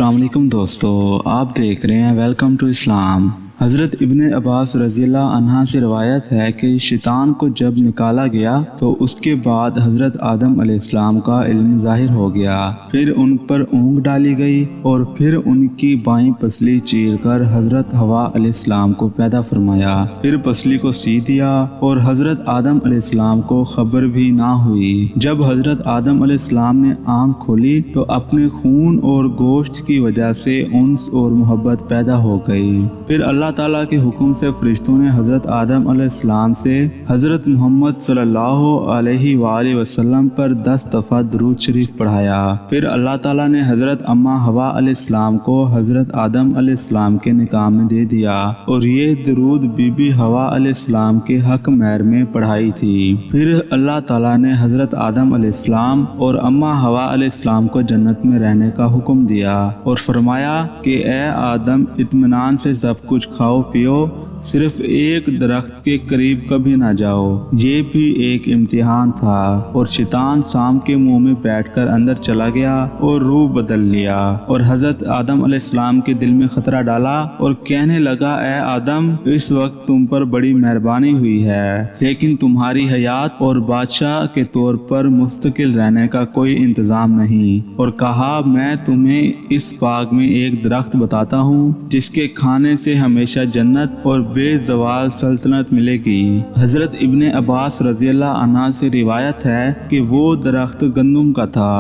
अस्सलाम वालेकुम दोस्तों, आप देख रहे हैं वेलकम टू इस्लाम। हज़रत इब्ने अब्बास रज़ियल्लाहु अन्हा से रवायत है कि शैतान को जब निकाला गया तो उसके बाद हज़रत आदम अलैहिस्सलाम का इल्म ज़ाहिर हो गया। फिर उन पर ऊँग डाली गई और फिर उनकी बाईं पसली चीर कर हज़रत हवा अलैहिस्सलाम को पैदा फरमाया। फिर पसली को सी दिया और हज़रत आदम अलैहिस्सलाम को खबर भी ना हुई। जब हज़रत आदम अलैहिस्सलाम ने आँख खोली तो अपने खून और गोश्त की वजह से उन्स और मोहब्बत पैदा हो गई। फिर अल्लाह ताला के हुक्म से फरिश्तों ने हज़रत आदम अलैहिस्सलाम से हज़रत मोहम्मद सल्लल्लाहु अलैहि वसल्लम पर 10 दफ़ा दुरूद शरीफ पढ़ाया। फिर अल्लाह ताला ने हज़रत अम्मा हवा अलैहिस्सलाम को हज़रत आदम अलैहिस्सलाम के निकाह में दे दिया और ये दुरूद बीबी हवा अलैहिस्सलाम के हक महर में पढ़ाई थी। फिर अल्लाह ताला ने हज़रत आदम अलैहिस्सलाम और अम्मा हवा अलैहिस्सलाम को जन्नत में रहने का हुक्म दिया और फरमाया कि ए आदम, इत्मीनान से सब कुछ खाओ पियो, सिर्फ एक दरख्त के करीब कभी ना जाओ। ये भी एक इम्तिहान था। और शैतान शाम के मुंह में बैठकर अंदर चला गया और रूह बदल लिया और हजरत आदम अलैहिस्सलाम के दिल में खतरा डाला और कहने लगा, ए आदम, इस वक्त तुम पर बड़ी मेहरबानी हुई है, लेकिन तुम्हारी हयात और बादशाह के तौर पर मुस्तकिल रहने का कोई इंतजाम नहीं। और कहा, मैं तुम्हें इस बाग में एक दरख्त बताता हूँ जिसके खाने से हमेशा जन्नत और बेजवाल सल्तनत मिलेगी। हजरत इब्ने अब्बास रज़ियल्लाहु अन्हा से रिवायत है कि वो दरख्त गंदुम का था।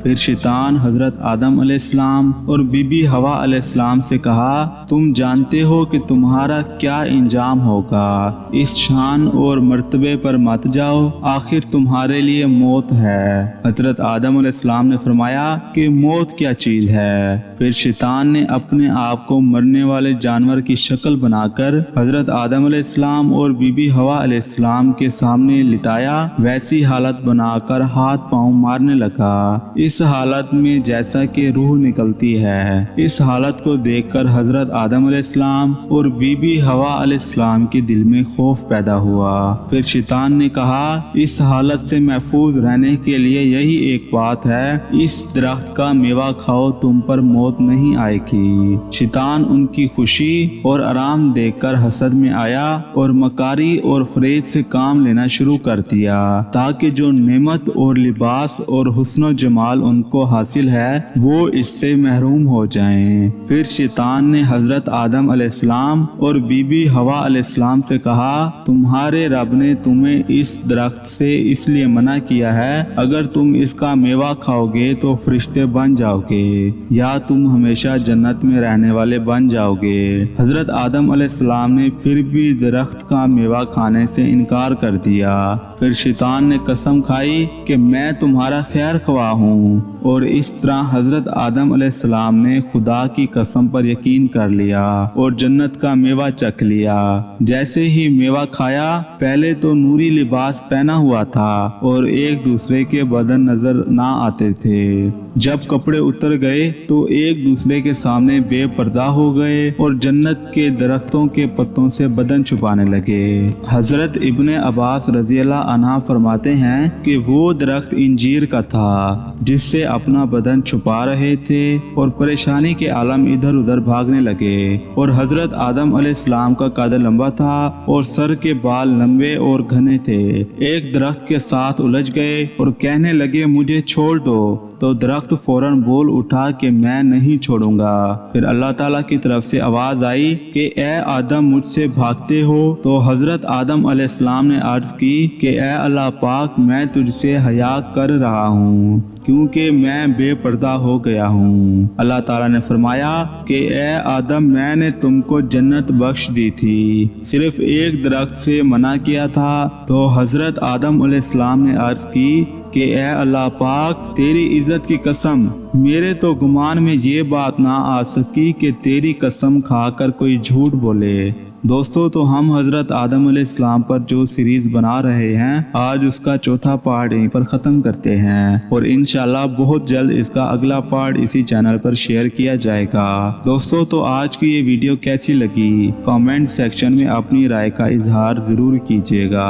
फिर शैतान हजरत आदम अलैहिस्सलाम और बीबी हवा अलैहिस्सलाम से कहा, तुम जानते हो कि तुम्हारा क्या इंजाम होगा, इस शान और मर्तबे पर मत जाओ, आखिर तुम्हारे लिए मौत है। हजरत आदम अलैहिस्सलाम ने फरमाया कि मौत क्या चीज है। फिर शैतान ने अपने आप को मरने वाले जानवर की शक्ल बनाकर हजरत आदम अलैहिस्सलाम और बीबी हवा अलैहिस्सलाम के सामने लिटाया, वैसी हालत बनाकर हाथ पांव मारने लगा, इस हालत में जैसा कि रूह निकलती है। इस हालत को देखकर हजरत आदम अलैहिस्सलाम और बीबी हवा अलैहिस्सलाम के दिल में खौफ पैदा हुआ। फिर शैतान ने कहा, इस हालत से महफूज रहने के लिए यही एक बात है, इस दरख्त का मेवा खाओ, तुम पर मौत नहीं आएगी। शैतान उनकी खुशी और आराम देखकर हसद में आया और मकारी और फरेब से काम लेना शुरू कर दिया ताकि जो नेमत और लिबास और हुस्न जमाल उनको हासिल है वो इससे महरूम हो जाएं। फिर शैतान ने हजरत आदम अलैहिस्सलाम और बीबी हवा अलैहिस्सलाम से कहा, तुम्हारे रब ने तुम्हें इस दरख्त से इसलिए मना किया है, अगर तुम इसका मेवा खाओगे तो फरिश्ते बन जाओगे या तुम हमेशा जन्नत में रहने वाले बन जाओगे। हजरत आदम अलैहिस्सलाम ने फिर भी दरख्त का मेवा खाने से इनकार कर दिया। फिर शैतान ने कसम खाई कि मैं तुम्हारा खैर ख्वाह हूँ और इस तरह हजरत आदम अलैहिस्सलाम ने खुदा की कसम पर यकीन कर लिया और जन्नत का मेवा चख लिया। जैसे ही मेवा खाया, पहले तो नूरी लिबास पहना हुआ था और एक दूसरे के बदन नजर ना आते थे। जब कपड़े उतर गए तो एक दूसरे के सामने बेपर्दा हो गए और जन्नत के दरख्तों के पत्तों से बदन छुपाने लगे। हजरत इब्ने अब्बास रज़ियल्लाहु अन्हा फरमाते हैं कि वो दरख्त इंजीर का था जिससे अपना बदन छुपा रहे थे और परेशानी के आलम इधर उधर भागने लगे। और हजरत आदम अलैहिस्सलाम का कद लंबा था और सर के बाल लंबे और घने थे। एक दरख्त के साथ उलझ गए और कहने लगे, मुझे छोड़ दो, तो दरख्त फौरन बोल उठा कि मैं नहीं छोड़ूंगा। फिर अल्लाह ताला की तरफ से आवाज आई कि ए आदम, मुझसे भागते हो? तो हजरत आदम अलैहिस्सलाम ने अर्ज की कि ए अल्लाह पाक, मैं तुझसे हया कर रहा हूँ क्योंकि मैं बेपर्दा हो गया हूँ। अल्लाह ताला ने फरमाया कि ए आदम, मैंने तुमको जन्नत बख्श दी थी, सिर्फ एक दरख्त से मना किया था। तो हजरत आदम अलैहिस्सलाम ने अर्ज की कि ए अल्लाह पाक, तेरी इज्जत की कसम, मेरे तो गुमान में ये बात ना आ सकी कि तेरी कसम खाकर कोई झूठ बोले। दोस्तों, तो हम हजरत आदम अलैहिस्सलाम पर जो सीरीज बना रहे हैं, आज उसका चौथा पार्ट यहीं पर ख़त्म करते हैं और इंशाल्लाह बहुत जल्द इसका अगला पार्ट इसी चैनल पर शेयर किया जाएगा। दोस्तों, तो आज की ये वीडियो कैसी लगी, कमेंट सेक्शन में अपनी राय का इजहार ज़रूर कीजिएगा।